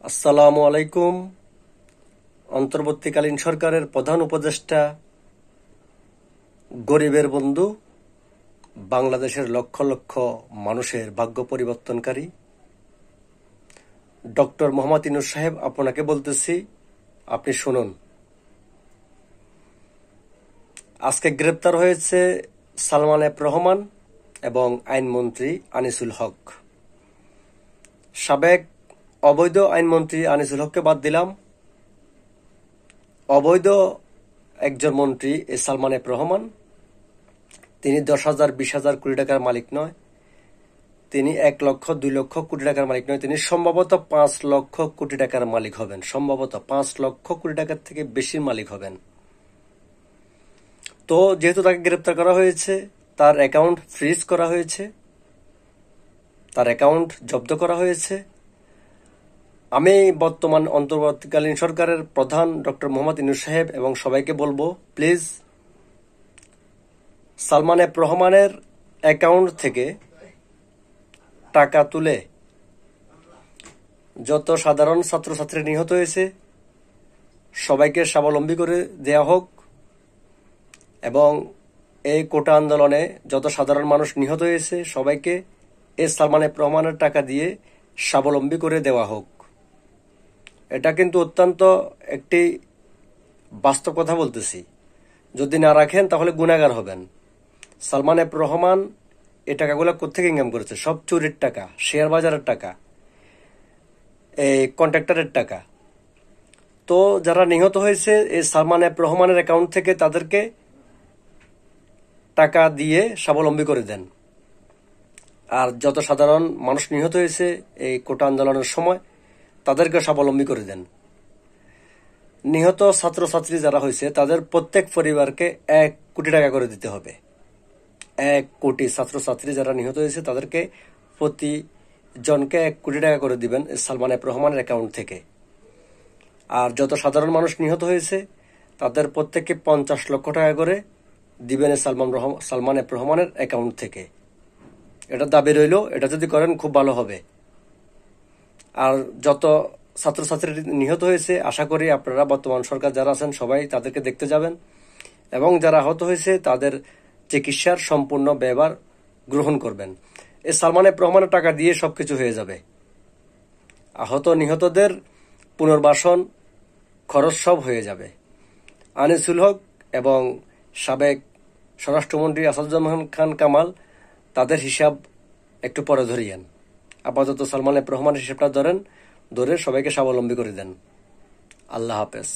আসসালামু আলাইকুম। অন্তর্বর্তীকালীন সরকারের প্রধান উপদেষ্টা, গরিবের বন্ধু, বাংলাদেশের লক্ষ লক্ষ মানুষের ভাগ্য পরিবর্তনকারী ডক্টর মোহাম্মদ ইউনূস সাহেব আপনাকে বলতেছি, আপনি শুনুন। আজকে গ্রেপ্তার হয়েছে সালমান এফ রহমান এবং আইনমন্ত্রী আনিসুল হক। সাবেক অবৈধ আইনমন্ত্রী আনিসুল হককে বাদ দিলাম। অবৈধ একজন মন্ত্রী সালমান এফ রহমান, তিনি 10,000 20,000 কোটি টাকার মালিক নয়, তিনি 1 লক্ষ 2 লক্ষ কোটি টাকার মালিক নয়, তিনি সম্ভবত 5 লক্ষ কোটি টাকার মালিক হবেন। সম্ভবত 5 লক্ষ কোটি টাকার থেকে বেশি মালিক হবেন। তো যেহেতু তাকে গ্রেপ্তার করা হয়েছে, তার অ্যাকাউন্ট ফ্রিজ করা হয়েছে, তার অ্যাকাউন্ট জব্দ করা হয়েছে। আমি বর্তমান অন্তর্বর্তীকালীন সরকারের প্রধান ডক্টর মোহাম্মদ ইউনূস সাহেব এবং সবাইকে বলবো, প্লিজ সালমান এফ রহমানের অ্যাকাউন্ট থেকে টাকা তুলে যত সাধারণ ছাত্রছাত্রী নিহত হয়েছে সবাইকে স্বাবলম্বী করে দেয়া হোক, এবং এই কোটা আন্দোলনে যত সাধারণ মানুষ নিহত হয়েছে সবাইকে এই সালমান এফ রহমানের টাকা দিয়ে স্বাবলম্বী করে দেওয়া হোক। এটা কিন্তু অত্যন্ত একটি বাস্তব কথা বলতেছি। যদি না রাখেন তাহলে গুনাহগার হবেন। সালমান এফ রহমান এই টাকাগুলো কোত্থেকে ইনকাম করেছে? সব চুরির টাকা, শেয়ার বাজারের টাকা, এই কন্ট্রাক্টরের টাকা। তো যারা নিহত হয়েছে এই সালমান এফ রহমানের অ্যাকাউন্ট থেকে তাদেরকে টাকা দিয়ে স্বাবলম্বী করে দেন। আর যত সাধারণ মানুষ নিহত হয়েছে এই কোটা আন্দোলনের সময় তাদেরকে স্বাবলম্বী করে দেন। নিহত ছাত্রছাত্রী যারা হয়েছে তাদের প্রত্যেক পরিবারকে 1 কোটি টাকা করে দিতে হবে। 1 কোটি ছাত্রছাত্রী যারা নিহত হয়েছে তাদেরকে প্রতি জনকে 1 কোটি টাকা করে দিবেন সালমান এফ রহমানের অ্যাকাউন্ট থেকে। আর যত সাধারণ মানুষ নিহত হয়েছে তাদের প্রত্যেককে 50 লক্ষ টাকা করে দিবেন সালমান এফ রহমানের অ্যাকাউন্ট থেকে। এটা দাবি রইল, এটা যদি করেন খুব ভালো হবে। আর যত ছাত্রছাত্রী নিহত হয়েছে আশা করি আপনারা বর্তমান সরকার যারা আছেন সবাই তাদেরকে দেখতে যাবেন, এবং যারা আহত হয়েছে তাদের চিকিৎসার সম্পূর্ণ ব্যয়ভার গ্রহণ করবেন। এই সালমান এফ রহমানের টাকা দিয়ে সবকিছু হয়ে যাবে। আহত নিহতদের পুনর্বাসন খরচ সব হয়ে যাবে। আনিসুল হক এবং সাবেক স্বরাষ্ট্রমন্ত্রী আসাদুজ্জামান খান কামাল, তাদের হিসাব একটু পরে ধরিয়েন। আপাতত সালমান এফ রহমানের হিসাবটা ধরে সবাইকে স্বাবলম্বী করে দেন। আল্লাহ হাফেজ।